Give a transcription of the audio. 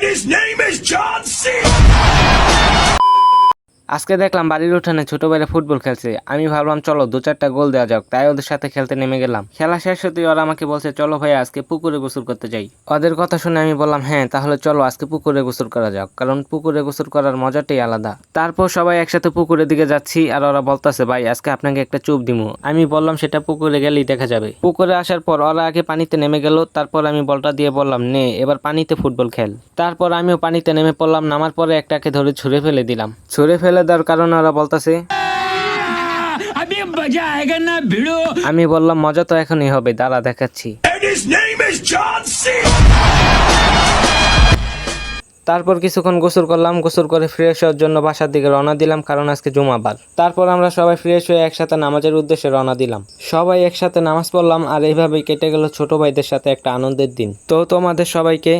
his name is John C. আজকে দেখলাম বাড়ির উঠানে ছোট ভাইরা ফুটবল খেলছে। আমি ভাবলাম চলো 2-4টা গোল দেওয়া যাক, তাই ওদের সাথে খেলতে নেমে গেলাম। খেলা শেষ হতেই ওরা আমাকে বলছে চলো ভাইয়া আজকে পুকুরে গোসল করতে যাই। ওদের কথা শুনে আমি বললাম হ্যাঁ তাহলে চলো আজকে পুকুরে গোসল করা যাক, কারণ পুকুরে গোসল করার মজাটাই আলাদা। তারপর সবাই একসাথে পুকুরের দিকে যাচ্ছি আর ওরা বলতেছে ভাই আজকে আপনাকে একটা চুপ দিমু। আমি বললাম সেটা পুকুরে গেলেই দেখা যাবে। পুকুরে আসার পর ওরা আগে পানিতে নেমে গেল, তারপর আমি বলটা দিয়ে বললাম নে এবার পানিতে ফুটবল খেল। তারপর আমিও পানিতে নেমে পড়লাম, নামার পরে একটাকে ধরে ছুঁড়ে ফেলে দিলাম। ছুঁড়ে ফেলে দেওয়ার কারণে ওরা বলতেছে আমি বললাম মজা তো এখনই হবে, দাঁড়া দেখাচ্ছি। And his name is John C. তারপর কিছুক্ষণ গোসল করলাম, গোসল করে ফ্রেশ হওয়ার জন্য বাসার দিকে রওনা দিলাম, কারণ আজকে জুমাবার। তারপর আমরা সবাই ফ্রেশ হয়ে একসাথে নামাজের উদ্দেশ্যে রওনা দিলাম। সবাই একসাথে নামাজ পড়লাম আর এইভাবেই কেটে গেল ছোট ভাইদের সাথে একটা আনন্দের দিন। তো তোমাদের সবাইকে